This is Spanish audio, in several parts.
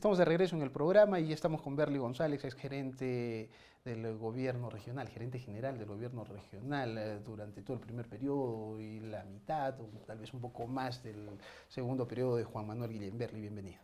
Estamos de regreso en el programa y estamos con Berly González, ex gerente del gobierno regional, gerente general del gobierno regional durante todo el primer periodo y la mitad, o tal vez un poco más del segundo periodo de Juan Manuel Guillén. Berly, bienvenido.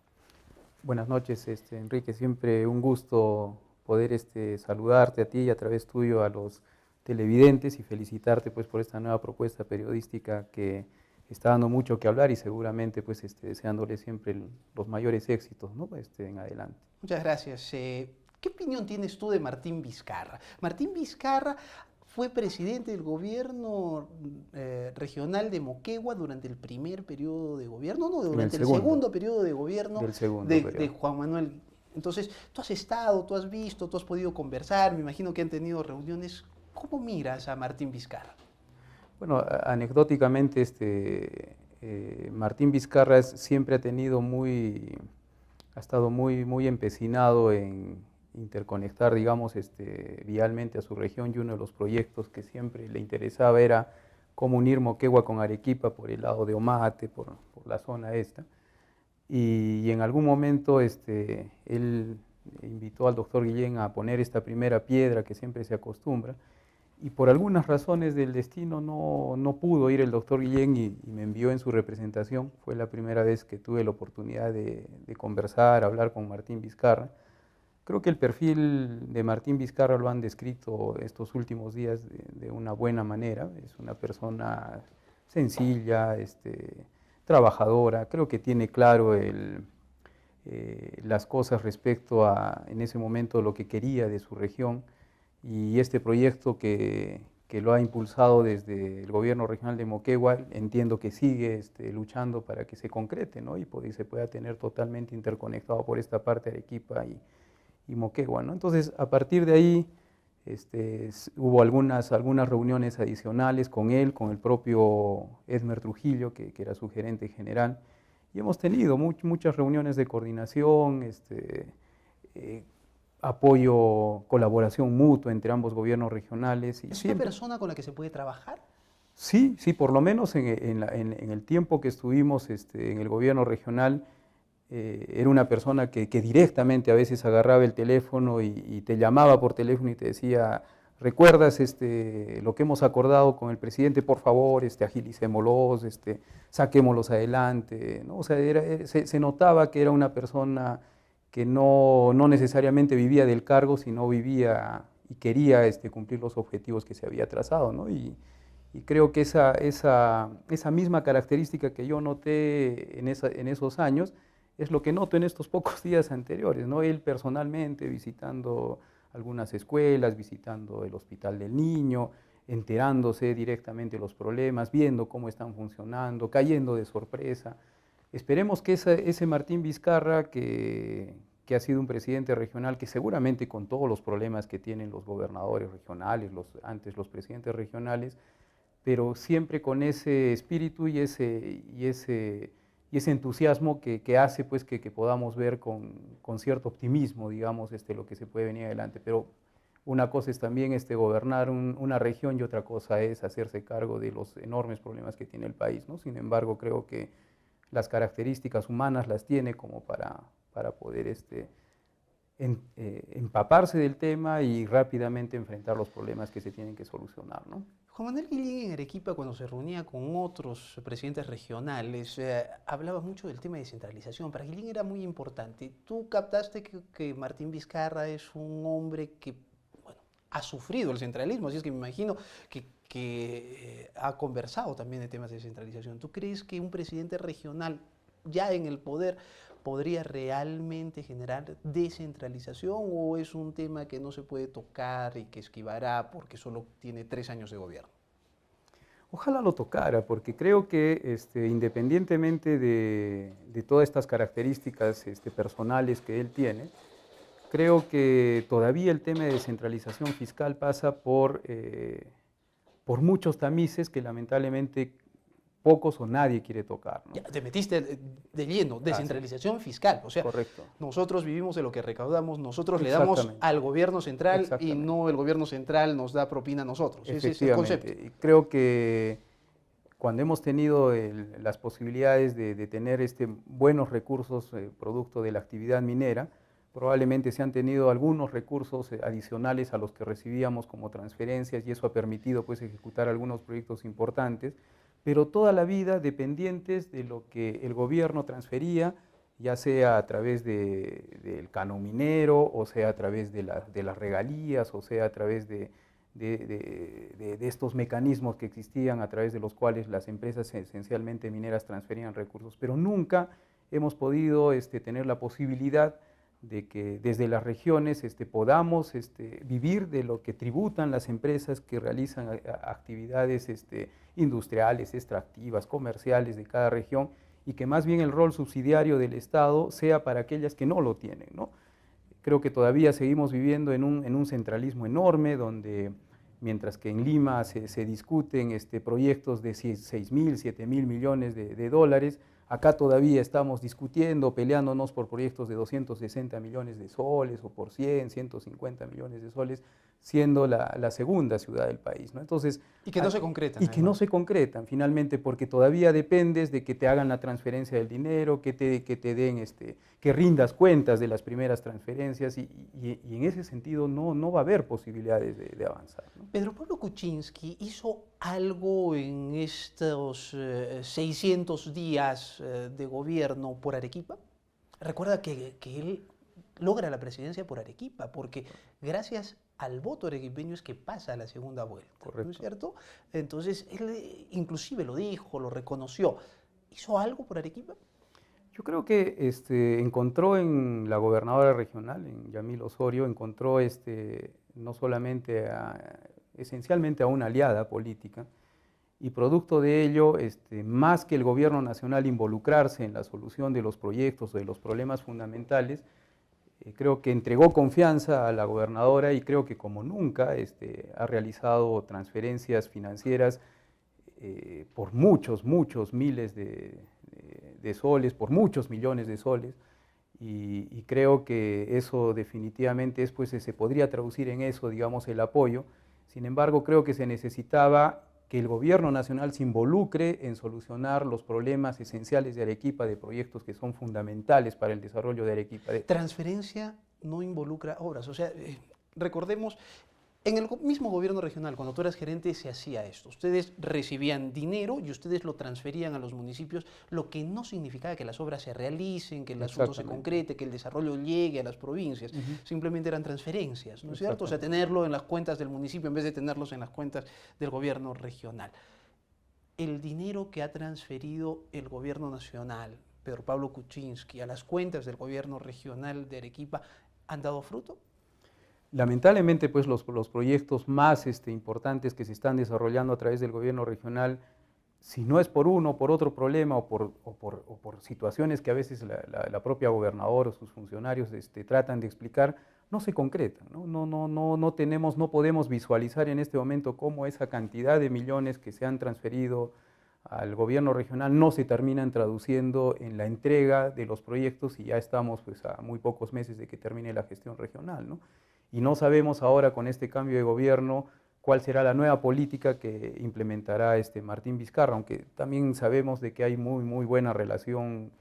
Buenas noches, Enrique. Siempre un gusto poder saludarte a ti y a través tuyo a los televidentes y felicitarte pues por esta nueva propuesta periodística que está dando mucho que hablar y seguramente pues deseándole siempre los mayores éxitos, ¿no? En adelante. Muchas gracias. ¿Qué opinión tienes tú de Martín Vizcarra? Martín Vizcarra fue presidente del gobierno regional de Moquegua durante el primer periodo de gobierno, no, durante el segundo periodo de gobierno de Juan Manuel. Entonces, tú has estado, tú has visto, tú has podido conversar, me imagino que han tenido reuniones. ¿Cómo miras a Martín Vizcarra? Bueno, anecdóticamente, Martín Vizcarra siempre ha estado muy empecinado en interconectar, digamos, vialmente a su región, y uno de los proyectos que siempre le interesaba era cómo unir Moquegua con Arequipa por el lado de Omate, por la zona esta. Y en algún momento él invitó al doctor Guillén a poner esta primera piedra que siempre se acostumbra, y por algunas razones del destino no pudo ir el doctor Guillén y me envió en su representación. Fue la primera vez que tuve la oportunidad de conversar, hablar con Martín Vizcarra. Creo que el perfil de Martín Vizcarra lo han descrito estos últimos días de una buena manera. Es una persona sencilla, trabajadora. Creo que tiene claro las cosas respecto a, en ese momento, lo que quería de su región. Y este proyecto que lo ha impulsado desde el gobierno regional de Moquegua, entiendo que sigue luchando para que se concrete, ¿no? Y se pueda tener totalmente interconectado por esta parte Arequipa y Moquegua, ¿no? Entonces, a partir de ahí, hubo algunas reuniones adicionales con él, con el propio Edmer Trujillo, que era su gerente general, y hemos tenido muchas reuniones de coordinación, apoyo, colaboración mutua entre ambos gobiernos regionales. ¿Es una persona con la que se puede trabajar? Sí, por lo menos en el tiempo que estuvimos en el gobierno regional, era una persona que directamente a veces agarraba el teléfono y te llamaba por teléfono y te decía: ¿recuerdas lo que hemos acordado con el presidente? Por favor, agilicémoslos, saquémoslos adelante, ¿no? O sea, se notaba que era una persona que no necesariamente vivía del cargo, sino vivía y quería cumplir los objetivos que se había trazado, ¿no? Y creo que esa misma característica que yo noté en esos años es lo que noto en estos pocos días anteriores, ¿no? Él personalmente visitando algunas escuelas, visitando el Hospital del Niño, enterándose directamente de los problemas, viendo cómo están funcionando, cayendo de sorpresa. Esperemos que ese Martín Vizcarra, que ha sido un presidente regional, que seguramente con todos los problemas que tienen los gobernadores regionales, antes los presidentes regionales, pero siempre con ese espíritu y ese entusiasmo que hace pues que podamos ver con cierto optimismo, digamos, lo que se puede venir adelante. Pero una cosa es también gobernar una región y otra cosa es hacerse cargo de los enormes problemas que tiene el país, ¿no? Sin embargo, creo que las características humanas las tiene como para poder empaparse del tema y rápidamente enfrentar los problemas que se tienen que solucionar, ¿no? Juan Manuel Guillén en Arequipa, cuando se reunía con otros presidentes regionales, hablaba mucho del tema de descentralización. Para Guillén era muy importante. Tú captaste que Martín Vizcarra es un hombre que, bueno, ha sufrido el centralismo, así es que me imagino que ha conversado también de temas de descentralización. ¿Tú crees que un presidente regional ya en el poder podría realmente generar descentralización, o es un tema que no se puede tocar y que esquivará porque solo tiene 3 años de gobierno? Ojalá lo tocara, porque creo que independientemente de todas estas características personales que él tiene, creo que todavía el tema de descentralización fiscal pasa por muchos tamices que lamentablemente pocos o nadie quiere tocar, ¿no? Ya te metiste de lleno, descentralización fiscal. O sea, correcto. Nosotros vivimos de lo que recaudamos, nosotros le damos al gobierno central y no el gobierno central nos da propina a nosotros. Ese es el concepto. Creo que cuando hemos tenido las posibilidades de tener buenos recursos producto de la actividad minera, probablemente se han tenido algunos recursos adicionales a los que recibíamos como transferencias y eso ha permitido pues ejecutar algunos proyectos importantes, pero toda la vida dependientes de lo que el gobierno transfería, ya sea a través del canon minero, o sea a través de las regalías, o sea a través de estos mecanismos que existían a través de los cuales las empresas esencialmente mineras transferían recursos, pero nunca hemos podido tener la posibilidad de que desde las regiones podamos vivir de lo que tributan las empresas que realizan actividades industriales, extractivas, comerciales de cada región, y que más bien el rol subsidiario del Estado sea para aquellas que no lo tienen, ¿no? Creo que todavía seguimos viviendo en un centralismo enorme, donde mientras que en Lima se discuten proyectos de 6.000, 7.000 millones de dólares, acá todavía estamos discutiendo, peleándonos por proyectos de 260 millones de soles o por 100, 150 millones de soles, siendo la segunda ciudad del país, ¿no? Entonces, y que no se concretan. Y que no se concretan finalmente, porque todavía dependes de que te hagan la transferencia del dinero, que te den, que rindas cuentas de las primeras transferencias, y en ese sentido no va a haber posibilidades de avanzar, ¿no? Pedro Pablo Kuczynski hizo algo en estos 600 días de gobierno por Arequipa. Recuerda que él logra la presidencia por Arequipa, porque gracias al voto arequipeño es que pasa a la segunda vuelta. Correcto. ¿No es cierto? Entonces, él inclusive lo dijo, lo reconoció. ¿Hizo algo por Arequipa? Yo creo que encontró en la gobernadora regional, en Yamil Osorio, encontró no solamente esencialmente a una aliada política, y producto de ello, más que el gobierno nacional involucrarse en la solución de los proyectos o de los problemas fundamentales, creo que entregó confianza a la gobernadora, y creo que como nunca ha realizado transferencias financieras por muchos miles de soles, por muchos millones de soles, y creo que eso definitivamente se podría traducir en eso, digamos, el apoyo. Sin embargo, creo que se necesitaba que el gobierno nacional se involucre en solucionar los problemas esenciales de Arequipa, de proyectos que son fundamentales para el desarrollo de Arequipa. Transferencia no involucra obras, o sea, recordemos, en el mismo gobierno regional, cuando tú eras gerente, se hacía esto. Ustedes recibían dinero y ustedes lo transferían a los municipios, lo que no significaba que las obras se realicen, que el asunto se concrete, que el desarrollo llegue a las provincias. Simplemente eran transferencias, ¿no es cierto? O sea, tenerlo en las cuentas del municipio en vez de tenerlos en las cuentas del gobierno regional. El dinero que ha transferido el gobierno nacional, Pedro Pablo Kuczynski, a las cuentas del gobierno regional de Arequipa, ¿han dado fruto? Lamentablemente, pues los proyectos más importantes que se están desarrollando a través del gobierno regional, si no es por uno, por otro problema o por situaciones que a veces la propia gobernadora o sus funcionarios tratan de explicar, no se concretan, ¿no? No podemos visualizar en este momento cómo esa cantidad de millones que se han transferido al gobierno regional no se terminan traduciendo en la entrega de los proyectos, y ya estamos pues a muy pocos meses de que termine la gestión regional, ¿no? Y no sabemos ahora, con este cambio de gobierno, cuál será la nueva política que implementará Martín Vizcarra, aunque también sabemos de que hay muy buena relación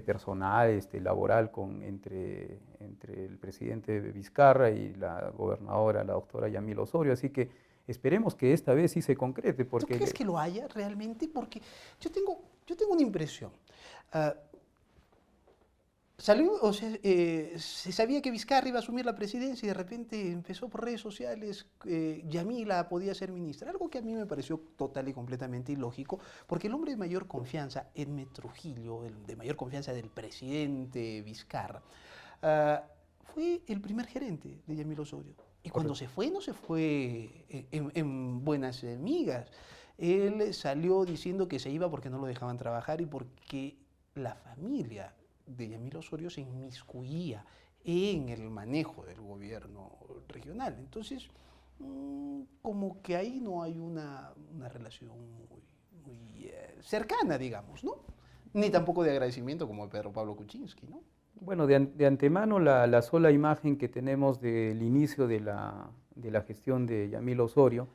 personal, laboral entre el presidente Vizcarra y la gobernadora, la doctora Yamil Osorio, así que esperemos que esta vez sí se concrete. Porque ¿tú crees que lo haya realmente? Porque yo tengo una impresión. Salió, o sea, se sabía que Vizcarra iba a asumir la presidencia y de repente empezó por redes sociales, Yamila podía ser ministra, algo que a mí me pareció total y completamente ilógico, porque el hombre de mayor confianza, Edme Trujillo, el de mayor confianza del presidente Vizcarra, fue el primer gerente de Yamil Osorio. Y cuando se fue, no se fue en buenas migas. Él salió diciendo que se iba porque no lo dejaban trabajar y porque la familia de Yamil Osorio se inmiscuía en el manejo del gobierno regional. Entonces, como que ahí no hay una relación muy cercana, digamos, ¿no? Ni tampoco de agradecimiento como Pedro Pablo Kuczynski, ¿no? Bueno, de antemano la sola imagen que tenemos del inicio de la gestión de Yamil Osorio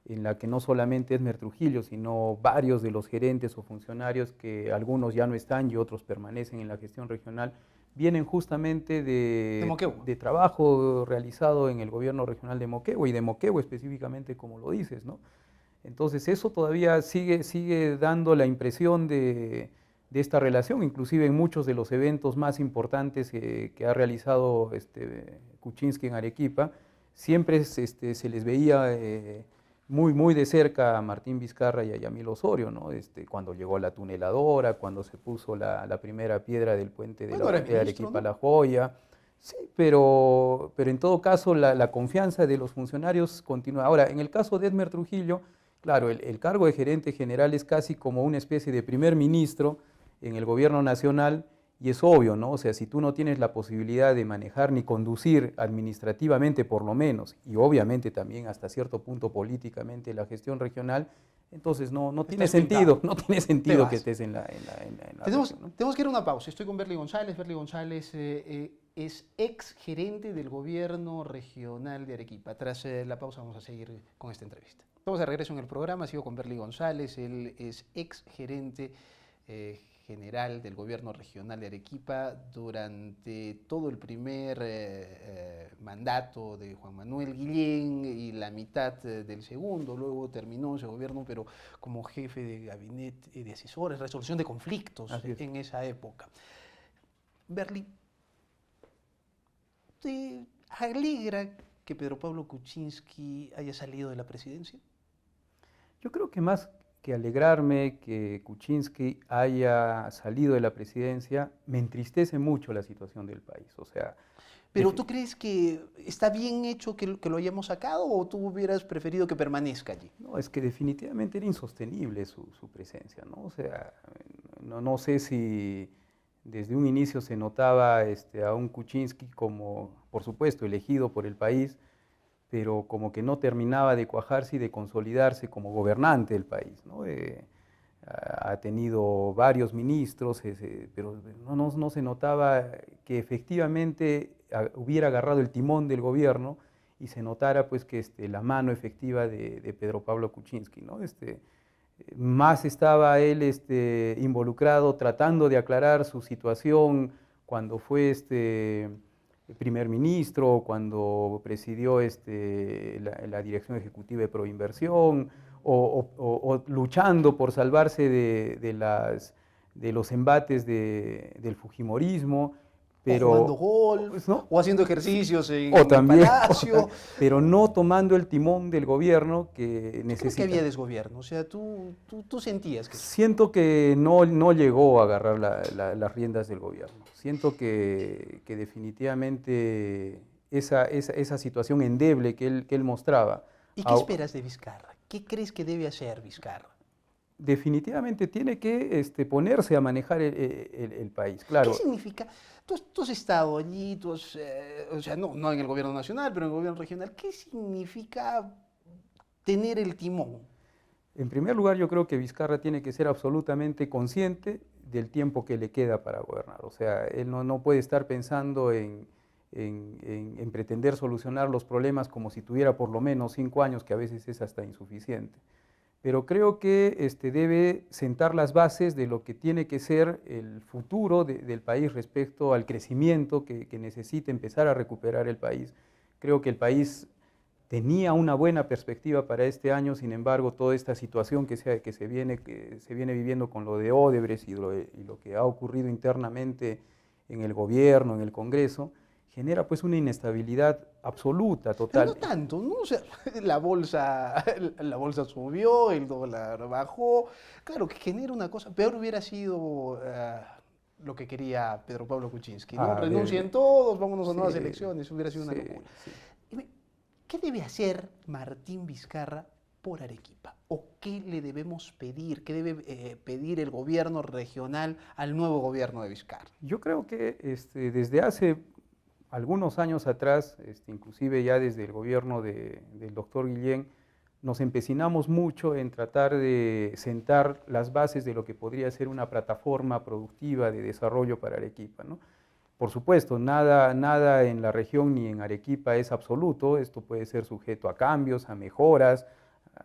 en la que no solamente Edmer Trujillo, sino varios de los gerentes o funcionarios, que algunos ya no están y otros permanecen en la gestión regional, vienen justamente de trabajo realizado en el gobierno regional de Moquegua, y de Moquegua específicamente, como lo dices, ¿no? Entonces eso todavía sigue dando la impresión de esta relación, inclusive en muchos de los eventos más importantes que ha realizado Kuczynski en Arequipa, siempre se les veía muy de cerca a Martín Vizcarra y a Yamil Osorio, ¿no? Cuando llegó la tuneladora, cuando se puso la primera piedra del puente de Arequipa a La Joya. Sí, pero en todo caso la confianza de los funcionarios continúa. Ahora, en el caso de Edmer Trujillo, claro, el cargo de gerente general es casi como una especie de primer ministro en el gobierno nacional, y es obvio, ¿no? O sea, si tú no tienes la posibilidad de manejar ni conducir administrativamente por lo menos, y obviamente también hasta cierto punto políticamente la gestión regional, entonces no tiene sentido, que estés en la región, ¿no? Tenemos que ir a una pausa. Estoy con Berly González. Berly González es ex gerente del gobierno regional de Arequipa. Tras la pausa vamos a seguir con esta entrevista. Estamos de regreso en el programa. Sigo con Berly González. Él es ex gerente general del gobierno regional de Arequipa durante todo el primer mandato de Juan Manuel Guillén y la mitad del segundo. Luego terminó ese gobierno, pero como jefe de gabinete de asesores, resolución de conflictos en esa época. Berly, ¿te alegra que Pedro Pablo Kuczynski haya salido de la presidencia? Yo creo que más que alegrarme que Kuczynski haya salido de la presidencia, me entristece mucho la situación del país. O sea, ¿pero tú crees que está bien hecho que lo hayamos sacado, o tú hubieras preferido que permanezca allí? No, es que definitivamente era insostenible su presencia, ¿no? O sea, no sé si desde un inicio se notaba a un Kuczynski como, por supuesto, elegido por el país, pero como que no terminaba de cuajarse y de consolidarse como gobernante del país, ¿no? Ha tenido varios ministros, pero no se notaba que efectivamente hubiera agarrado el timón del gobierno y se notara pues que la mano efectiva de Pedro Pablo Kuczynski, ¿no? Más estaba él involucrado tratando de aclarar su situación cuando fue primer ministro, cuando presidió la Dirección Ejecutiva de Proinversión, o luchando por salvarse de los embates del fujimorismo. Pero, o jugando golf, ¿no? O haciendo ejercicios en el Palacio. Pero no tomando el timón del gobierno que necesita. ¿Crees que había desgobierno? O sea, tú sentías que... Siento que no llegó a agarrar las riendas del gobierno. Siento que definitivamente esa situación endeble que él mostraba. ¿Y qué esperas de Vizcarra? ¿Qué crees que debe hacer Vizcarra? Definitivamente tiene que ponerse a manejar el país, claro. ¿Qué significa? Tú has estado allí, o sea, no en el gobierno nacional, pero en el gobierno regional. ¿Qué significa tener el timón? En primer lugar, yo creo que Vizcarra tiene que ser absolutamente consciente del tiempo que le queda para gobernar. O sea, él no puede estar pensando en pretender solucionar los problemas como si tuviera por lo menos 5 años, que a veces es hasta insuficiente. Pero creo que debe sentar las bases de lo que tiene que ser el futuro del país respecto al crecimiento que necesita empezar a recuperar el país. Creo que el país tenía una buena perspectiva para este año, sin embargo, toda esta situación que se viene viviendo con lo de Odebrecht y lo que ha ocurrido internamente en el gobierno, en el Congreso, genera pues una inestabilidad absoluta, total. Pero no tanto, ¿no? O sea, la bolsa subió, el dólar bajó. Claro, que genera una cosa. Peor hubiera sido lo que quería Pedro Pablo Kuczynski, ¿no? Renuncien todos, vámonos a nuevas elecciones. Hubiera sido una locura. Sí. ¿Qué debe hacer Martín Vizcarra por Arequipa? ¿O qué le debemos pedir? ¿Qué debe pedir el gobierno regional al nuevo gobierno de Vizcarra? Yo creo que desde hace algunos años atrás, inclusive ya desde el gobierno del doctor Guillén, nos empecinamos mucho en tratar de sentar las bases de lo que podría ser una plataforma productiva de desarrollo para Arequipa, ¿no? Por supuesto, nada en la región ni en Arequipa es absoluto, esto puede ser sujeto a cambios, a mejoras,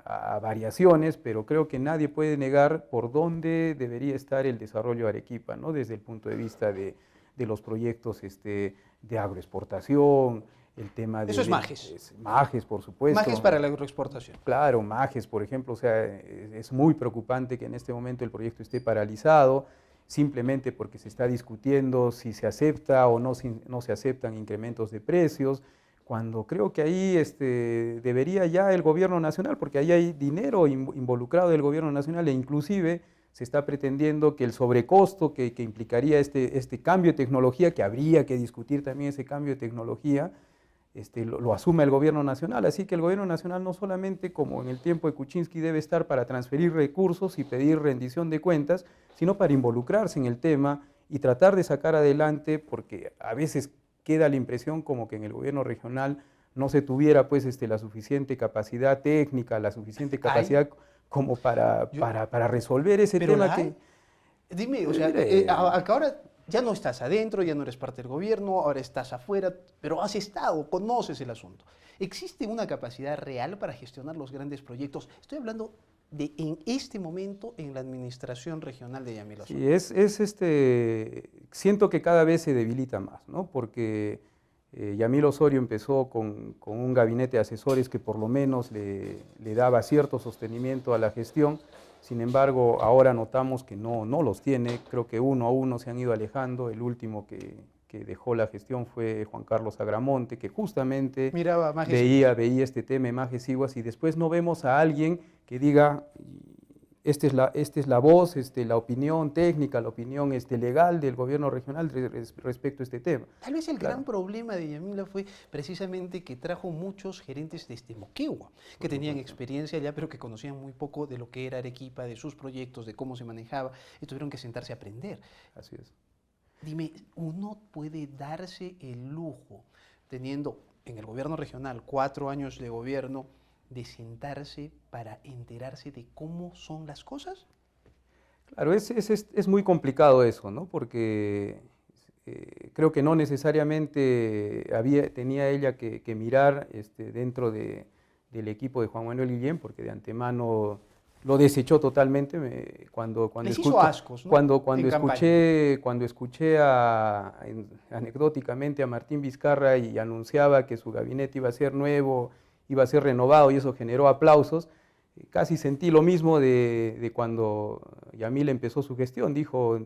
a variaciones, pero creo que nadie puede negar por dónde debería estar el desarrollo de Arequipa, ¿no? Desde el punto de vista de los proyectos de agroexportación, el tema de... Eso es Majes. Majes, por supuesto. Majes para la agroexportación. Claro, Majes, por ejemplo, o sea, es muy preocupante que en este momento el proyecto esté paralizado, simplemente porque se está discutiendo si se acepta o no, no se aceptan incrementos de precios, cuando creo que ahí debería ya el gobierno nacional, porque ahí hay dinero involucrado del gobierno nacional e inclusive se está pretendiendo que el sobrecosto que implicaría este cambio de tecnología, que habría que discutir también ese cambio de tecnología, lo asume el gobierno nacional. Así que el gobierno nacional no solamente, como en el tiempo de Kuczynski, debe estar para transferir recursos y pedir rendición de cuentas, sino para involucrarse en el tema y tratar de sacar adelante, porque a veces queda la impresión como que en el gobierno regional no se tuviera pues la suficiente capacidad técnica, la suficiente capacidad como para resolver ese tema que... Dime, o sea, ahora ya no estás adentro, ya no eres parte del gobierno, ahora estás afuera, pero has estado, conoces el asunto. ¿Existe una capacidad real para gestionar los grandes proyectos? Estoy hablando de en este momento en la administración regional de Yamil Osorio. Sí, siento que cada vez se debilita más, ¿no? Porque Yamil Osorio empezó con un gabinete de asesores que por lo menos le daba cierto sostenimiento a la gestión. Sin embargo, ahora notamos que no los tiene, creo que uno a uno se han ido alejando. El último que dejó la gestión fue Juan Carlos Agramonte, que justamente veía este tema de Majes Iguas, y después no vemos a alguien que diga, esta es la voz, la opinión técnica, la opinión legal del gobierno regional respecto a este tema. Tal vez el gran problema de Yamila fue precisamente que trajo muchos gerentes desde Moquegua, que tenían experiencia allá, pero que conocían muy poco de lo que era Arequipa, de sus proyectos, de cómo se manejaba, y tuvieron que sentarse a aprender. Así es. Dime, ¿uno puede darse el lujo, teniendo en el gobierno regional 4 años de gobierno, de sentarse para enterarse de cómo son las cosas? Claro, es muy complicado eso, ¿no? Porque creo que no necesariamente tenía ella que mirar dentro del equipo de Juan Manuel Guillén, porque de antemano lo desechó totalmente. Cuando Les hizo ascos, ¿no? Cuando escuché anecdóticamente a Martín Vizcarra y anunciaba que su gabinete iba a ser nuevo, iba a ser renovado, y eso generó aplausos, casi sentí lo mismo de cuando Yamil empezó su gestión. Dijo,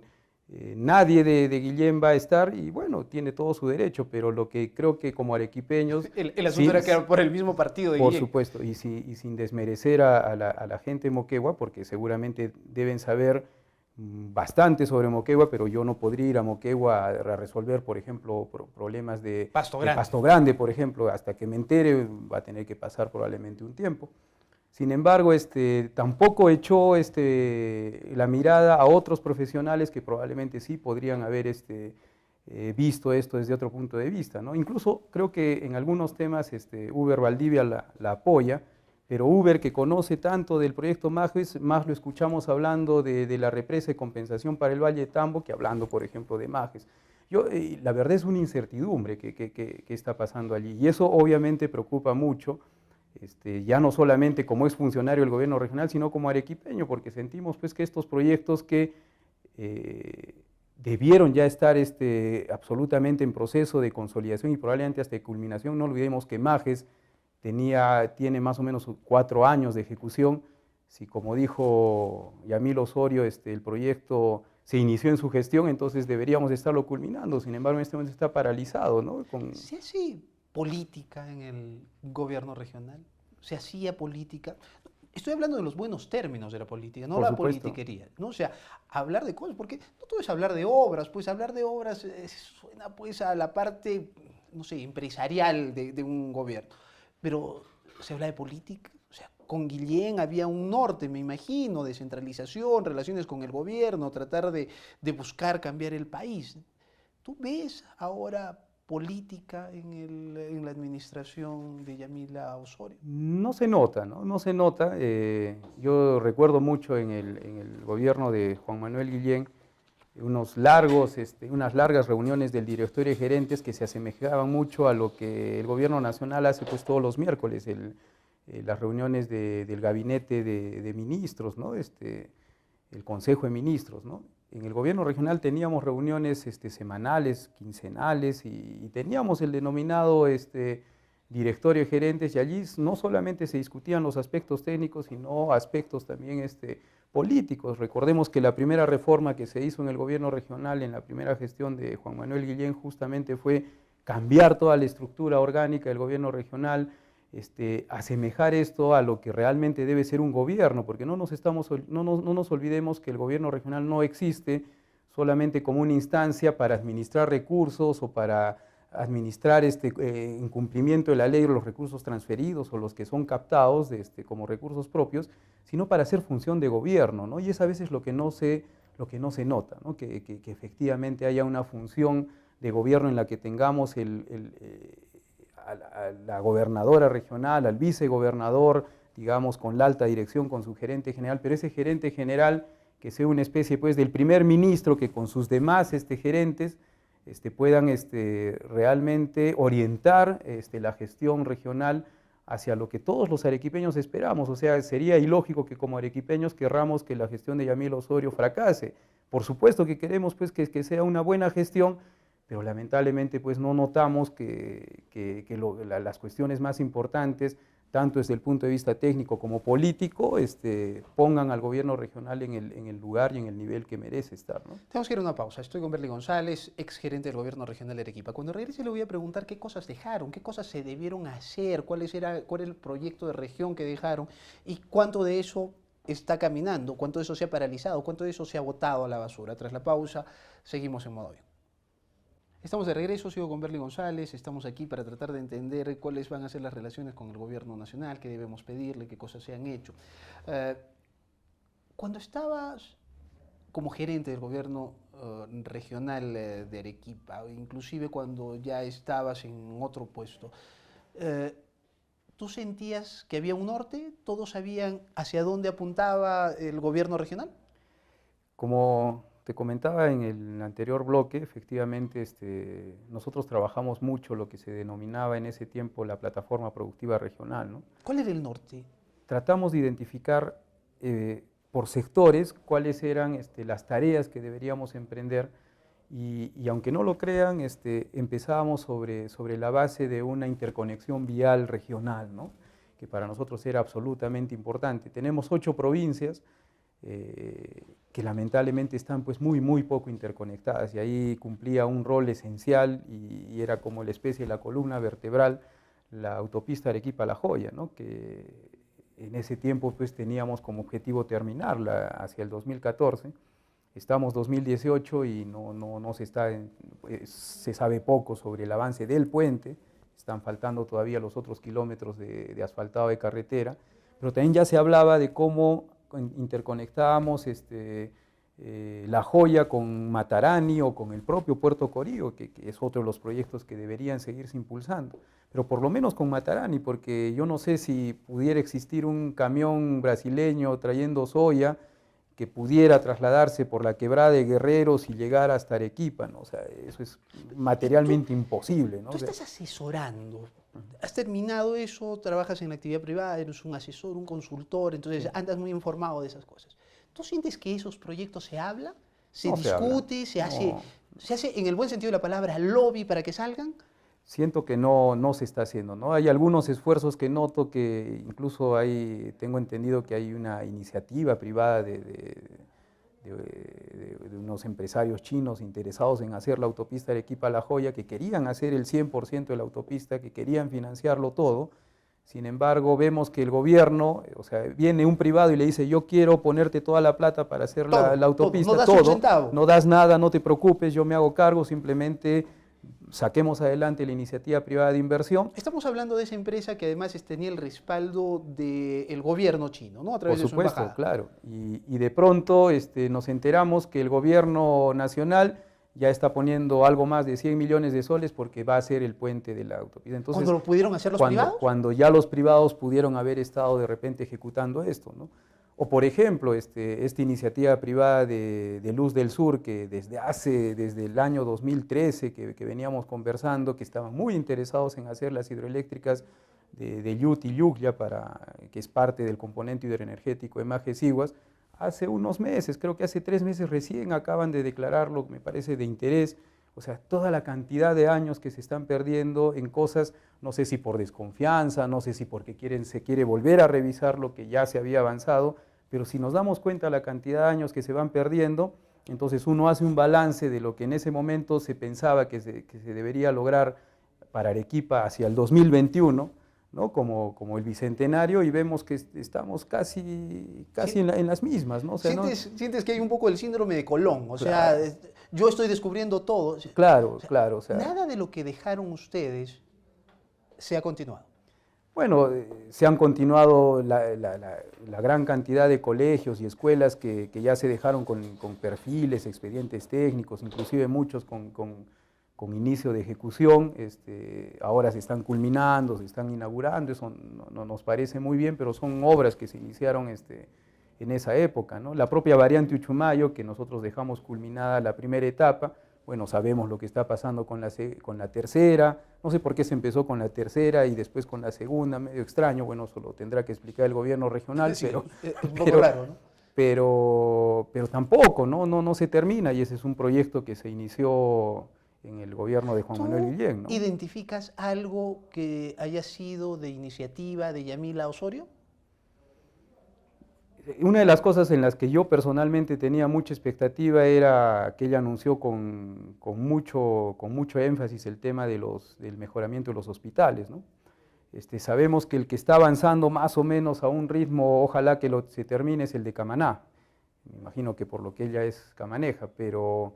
nadie de Guillén va a estar, y bueno, tiene todo su derecho, pero lo que creo que como arequipeños... El asunto era que era por el mismo partido de Por Guillén. supuesto, y sin desmerecer a la gente de Moquegua, porque seguramente deben saber bastante sobre Moquegua, pero yo no podría ir a Moquegua a resolver, por ejemplo, problemas de Pasto Grande, por ejemplo. Hasta que me entere va a tener que pasar probablemente un tiempo. Sin embargo, tampoco echó la mirada a otros profesionales que probablemente sí podrían haber visto esto desde otro punto de vista, ¿no? Incluso creo que en algunos temas Uber Valdivia la apoya, pero Uber, que conoce tanto del proyecto Majes, más lo escuchamos hablando de la represa de compensación para el Valle de Tambo que hablando, por ejemplo, de Majes. La verdad es una incertidumbre que está pasando allí, y eso obviamente preocupa mucho, ya no solamente como es funcionario del gobierno regional, sino como arequipeño, porque sentimos pues que estos proyectos que debieron ya estar absolutamente en proceso de consolidación y probablemente hasta de culminación. No olvidemos que Majes tiene más o menos 4 años de ejecución. Si, como dijo Yamil Osorio, el proyecto se inició en su gestión, entonces deberíamos estarlo culminando. Sin embargo, en este momento está paralizado, ¿no? ¿Se hace política en el gobierno regional? ¿Se hacía política? Estoy hablando de los buenos términos de la política, no la politiquería, ¿no? O sea, hablar de cosas, porque no todo es hablar de obras, pues hablar de obras suena pues a la parte, no sé, empresarial de un gobierno. Pero se habla de política, o sea, con Guillén había un norte, me imagino, descentralización, relaciones con el gobierno, tratar de buscar cambiar el país. ¿Tú ves ahora política en la administración de Yamila Osorio? No se nota, ¿no? No se nota. Yo recuerdo mucho en el gobierno de Juan Manuel Guillén unas largas reuniones del directorio de gerentes que se asemejaban mucho a lo que el gobierno nacional hace pues todos los miércoles, las reuniones del gabinete de ministros, ¿no? El Consejo de Ministros, ¿no? En el gobierno regional teníamos reuniones semanales, quincenales y teníamos el denominado directorio de gerentes y allí no solamente se discutían los aspectos técnicos, sino aspectos también políticos. Recordemos que la primera reforma que se hizo en el gobierno regional en la primera gestión de Juan Manuel Guillén justamente fue cambiar toda la estructura orgánica del gobierno regional, asemejar esto a lo que realmente debe ser un gobierno, porque no nos olvidemos que el gobierno regional no existe solamente como una instancia para administrar recursos o para administrar incumplimiento de la ley, los recursos transferidos o los que son captados como recursos propios, sino para hacer función de gobierno, ¿no? Y es a veces lo que no se nota, ¿no? Que efectivamente haya una función de gobierno en la que tengamos a la gobernadora regional, al vicegobernador, digamos, con la alta dirección, con su gerente general, pero ese gerente general que sea una especie pues del primer ministro que con sus demás gerentes puedan realmente orientar la gestión regional hacia lo que todos los arequipeños esperamos. O sea, sería ilógico que como arequipeños querramos que la gestión de Yamil Osorio fracase. Por supuesto que queremos pues que sea una buena gestión, pero lamentablemente pues no notamos las cuestiones más importantes, tanto desde el punto de vista técnico como político, pongan al gobierno regional en el lugar y en el nivel que merece estar, ¿no? Tenemos que ir a una pausa. Estoy con Berly González, ex gerente del gobierno regional de Arequipa. Cuando regrese le voy a preguntar qué cosas dejaron, qué cosas se debieron hacer, cuál era el proyecto de región que dejaron y cuánto de eso está caminando, cuánto de eso se ha paralizado, cuánto de eso se ha botado a la basura. Tras la pausa, seguimos en modo avión. Estamos de regreso, sigo con Berly González, estamos aquí para tratar de entender cuáles van a ser las relaciones con el gobierno nacional, qué debemos pedirle, qué cosas se han hecho. Cuando estabas como gerente del gobierno regional de Arequipa, inclusive cuando ya estabas en otro puesto, ¿tú sentías que había un norte? ¿Todos sabían hacia dónde apuntaba el gobierno regional? Como te comentaba en el anterior bloque, efectivamente nosotros trabajamos mucho lo que se denominaba en ese tiempo la plataforma productiva regional, ¿no? ¿Cuál era el norte? Tratamos de identificar por sectores cuáles eran las tareas que deberíamos emprender y aunque no lo crean, empezábamos sobre la base de una interconexión vial regional, ¿no? Que para nosotros era absolutamente importante. Tenemos 8 provincias, que lamentablemente están pues muy poco interconectadas y ahí cumplía un rol esencial y era como la especie de la columna vertebral, la autopista Arequipa-La Joya, ¿no? Que en ese tiempo pues teníamos como objetivo terminarla hacia el 2014, estamos 2018 y no se sabe poco sobre el avance del puente, están faltando todavía los otros kilómetros de asfaltado de carretera, pero también ya se hablaba de cómo interconectábamos La Joya con Matarani o con el propio Puerto Corío, que es otro de los proyectos que deberían seguirse impulsando, pero por lo menos con Matarani, porque yo no sé si pudiera existir un camión brasileño trayendo soya que pudiera trasladarse por la quebrada de Guerreros y llegar hasta Arequipa, ¿no? O sea, eso es materialmente imposible, ¿no? Tú estás asesorando, has terminado eso, trabajas en la actividad privada, eres un asesor, un consultor, entonces sí, andas muy informado de esas cosas. ¿Tú sientes que esos proyectos se habla, se discute, se hace en el buen sentido de la palabra lobby para que salgan? Siento que no se está haciendo, ¿no? Hay algunos esfuerzos que noto que incluso tengo entendido que hay una iniciativa privada de unos empresarios chinos interesados en hacer la autopista Arequipa-La Joya, que querían hacer el 100% de la autopista, que querían financiarlo todo. Sin embargo, vemos que el gobierno, o sea, viene un privado y le dice, yo quiero ponerte toda la plata para hacer la autopista, todo, no das un centavo. No das nada, no te preocupes, yo me hago cargo, simplemente saquemos adelante la iniciativa privada de inversión. Estamos hablando de esa empresa que además tenía el respaldo del gobierno chino, ¿no? A través de su embajada. Por supuesto, claro. Y de pronto nos enteramos que el gobierno nacional ya está poniendo algo más de 100 millones de soles porque va a ser el puente de la autopista. Entonces, ¿cuándo lo pudieron hacer los privados? Cuando ya los privados pudieron haber estado de repente ejecutando esto, ¿no? O por ejemplo, esta iniciativa privada de Luz del Sur, que desde el año 2013 que veníamos conversando, que estaban muy interesados en hacer las hidroeléctricas de Yuti Yuclla, que es parte del componente hidroenergético de Majes-Iguas, hace unos meses, creo que hace 3 meses recién acaban de declararlo, me parece, de interés. O sea, toda la cantidad de años que se están perdiendo en cosas, no sé si por desconfianza, no sé si porque se quiere volver a revisar lo que ya se había avanzado, pero si nos damos cuenta de la cantidad de años que se van perdiendo, entonces uno hace un balance de lo que en ese momento se pensaba que se debería lograr para Arequipa hacia el 2021, ¿no? Como el bicentenario, y vemos que estamos casi Sí. en las mismas, ¿no? O sea, ¿Sientes que hay un poco el síndrome de Colón? O sea, claro, yo estoy descubriendo todo. claro, claro. O sea, Nada de lo que dejaron ustedes se ha continuado. bueno, se han continuado la gran cantidad de colegios y escuelas que ya se dejaron con perfiles, expedientes técnicos, inclusive muchos con inicio de ejecución. Ahora se están culminando, se están inaugurando, eso no nos parece muy bien, pero son obras que se iniciaron en esa época, ¿no? La propia variante Uchumayo, que nosotros dejamos culminada la primera etapa, bueno, sabemos lo que está pasando con la tercera, no sé por qué se empezó con la tercera y después con la segunda, medio extraño, bueno, eso lo tendrá que explicar el gobierno regional, Sí, pero, es un poco raro, ¿no? pero tampoco, no se termina, y ese es un proyecto que se inició en el gobierno de Juan Manuel ¿Tú Guillén, ¿no? identificas algo que haya sido de iniciativa de Yamila Osorio? Una de las cosas en las que yo personalmente tenía mucha expectativa era que ella anunció con mucho énfasis el tema del mejoramiento de los hospitales, ¿no? Sabemos que el que está avanzando más o menos a un ritmo, ojalá que se termine, es el de Camaná. Me imagino que por lo que ella es camaneja, pero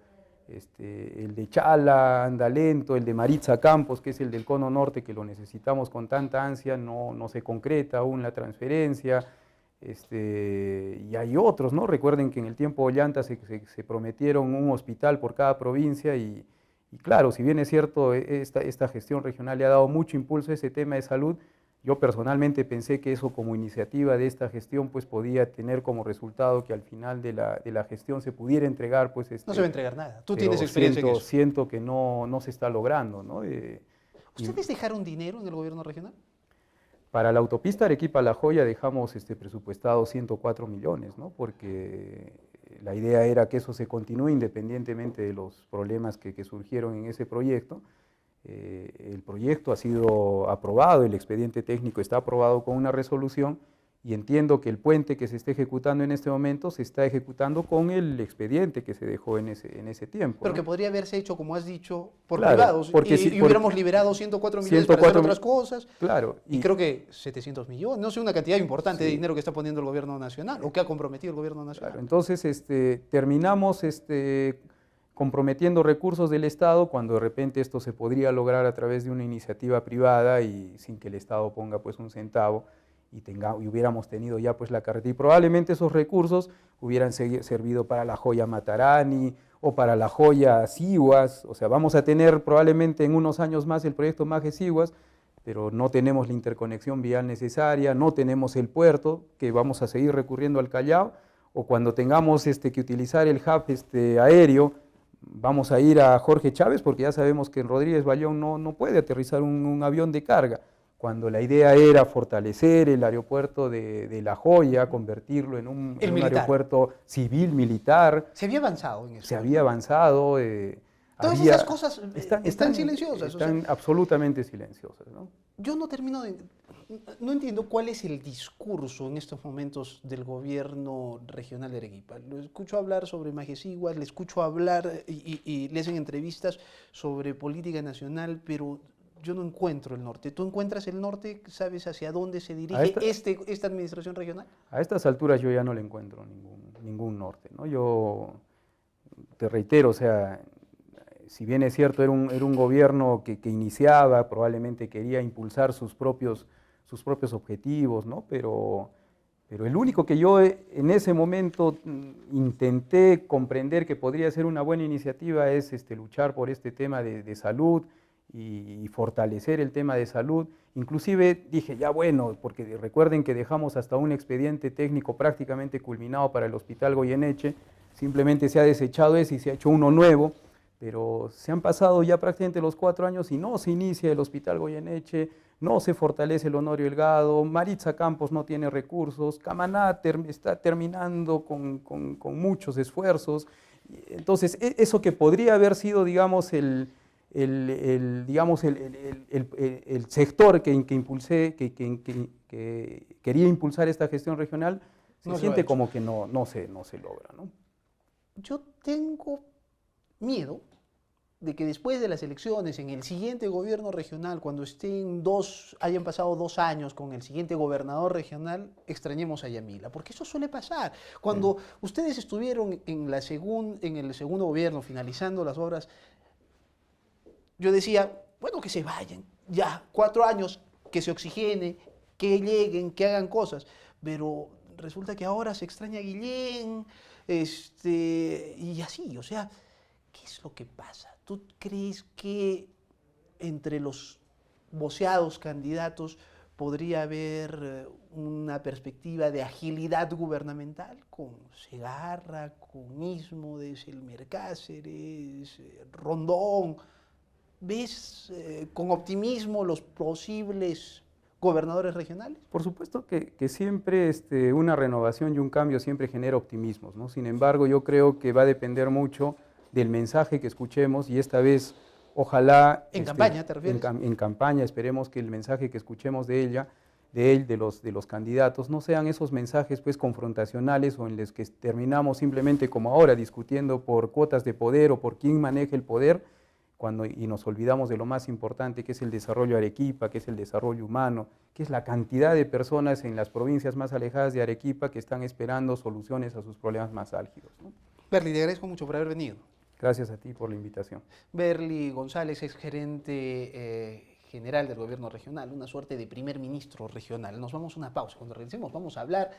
el de Chala anda lento, el de Maritza Campos, que es el del Cono Norte, que lo necesitamos con tanta ansia, no se concreta aún la transferencia. Y hay otros, ¿no? Recuerden que en el tiempo de Ollanta se prometieron un hospital por cada provincia y claro, si bien es cierto, esta gestión regional le ha dado mucho impulso a ese tema de salud, yo personalmente pensé que eso como iniciativa de esta gestión pues podía tener como resultado que al final de la gestión se pudiera entregar pues No se va a entregar nada. Tú pero tienes experiencia en eso. siento que no se está logrando, ¿no? ¿Ustedes dejaron dinero en el gobierno regional? Para la autopista Arequipa-La Joya dejamos presupuestado 104 millones, ¿no? Porque la idea era que eso se continúe independientemente de los problemas que surgieron en ese proyecto. El proyecto ha sido aprobado, el expediente técnico está aprobado con una resolución y entiendo que el puente que se está ejecutando en este momento se está ejecutando con el expediente que se dejó en ese tiempo, Pero ¿no? que podría haberse hecho, como has dicho, por Claro, privados porque y hubiéramos liberado 104 millones para hacer otras cosas. Claro. Y creo que 700 millones, no sé, una cantidad importante de Sí. dinero que está poniendo el gobierno nacional o que ha comprometido el gobierno nacional. Claro, entonces terminamos comprometiendo recursos del Estado cuando de repente esto se podría lograr a través de una iniciativa privada y sin que el Estado ponga pues un centavo y hubiéramos tenido ya pues la carretera, y probablemente esos recursos hubieran servido para la joya Matarani o para la joya Siguas. O sea, vamos a tener probablemente en unos años más el proyecto Majes-Siguas, pero no tenemos la interconexión vial necesaria, no tenemos el puerto, que vamos a seguir recurriendo al Callao, o cuando tengamos que utilizar el hub aéreo, vamos a ir a Jorge Chávez, porque ya sabemos que en Rodríguez Bayón no puede aterrizar un avión de carga, cuando la idea era fortalecer el aeropuerto de La Joya, convertirlo en un aeropuerto civil, militar. Se había avanzado en eso. Se había avanzado. Todas esas cosas están silenciosas. Están absolutamente silenciosas, ¿no? Yo no entiendo cuál es el discurso en estos momentos del gobierno regional de Arequipa. Lo escucho hablar sobre Majes-Iguas, le escucho hablar y le hacen entrevistas sobre política nacional, pero yo no encuentro el norte. ¿Tú encuentras el norte? ¿Sabes hacia dónde se dirige esta administración regional? A estas alturas yo ya no le encuentro ningún norte, ¿no? Yo te reitero, o sea, si bien es cierto, era un gobierno que iniciaba, probablemente quería impulsar sus propios objetivos, ¿no? Pero el único que yo en ese momento intenté comprender que podría ser una buena iniciativa es luchar por este tema de salud y fortalecer el tema de salud. Inclusive dije, ya bueno, porque recuerden que dejamos hasta un expediente técnico prácticamente culminado para el Hospital Goyeneche, simplemente se ha desechado ese y se ha hecho uno nuevo, pero se han pasado ya prácticamente los 4 años y no se inicia el Hospital Goyeneche, no se fortalece el Honorio Delgado, Maritza Campos no tiene recursos, Camaná está terminando con muchos esfuerzos. Entonces, eso que podría haber sido, digamos, digamos, el sector que quería impulsar esta gestión regional, se siente como que no se logra, ¿no? Yo tengo miedo de que después de las elecciones, en el siguiente gobierno regional, cuando hayan pasado 2 años con el siguiente gobernador regional, extrañemos a Yamila, porque eso suele pasar. Cuando ustedes estuvieron en el segundo gobierno, finalizando las obras, yo decía, bueno, que se vayan, ya, 4 años, que se oxigene, que lleguen, que hagan cosas, pero resulta que ahora se extraña a Guillén, y así, o sea, ¿qué es lo que pasa? ¿Tú crees que entre los voceados candidatos podría haber una perspectiva de agilidad gubernamental con Segarra, con Ismodes, Elmer Cáceres, Rondón? ¿Ves con optimismo los posibles gobernadores regionales? Por supuesto que siempre una renovación y un cambio siempre genera optimismos, ¿no? Sin embargo, yo creo que va a depender mucho del mensaje que escuchemos y esta vez, ojalá… ¿En campaña te refieres? En campaña, esperemos que el mensaje que escuchemos de los candidatos, no sean esos mensajes pues confrontacionales o en los que terminamos simplemente como ahora discutiendo por cuotas de poder o por quién maneja el poder, y nos olvidamos de lo más importante, que es el desarrollo de Arequipa, que es el desarrollo humano, que es la cantidad de personas en las provincias más alejadas de Arequipa que están esperando soluciones a sus problemas más álgidos, ¿no? Berly, te agradezco mucho por haber venido. Gracias a ti por la invitación. Berly González es gerente general del gobierno regional, una suerte de primer ministro regional. Nos vamos a una pausa. Cuando regresemos vamos a hablar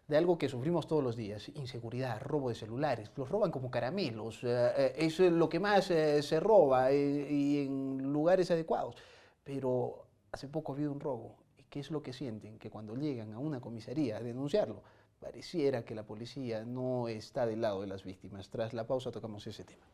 de algo que sufrimos todos los días: inseguridad, robo de celulares. Los roban como caramelos, es lo que más se roba y en lugares adecuados. Pero hace poco ha habido un robo. ¿Y qué es lo que sienten? Que cuando llegan a una comisaría a denunciarlo, pareciera que la policía no está del lado de las víctimas. Tras la pausa tocamos ese tema.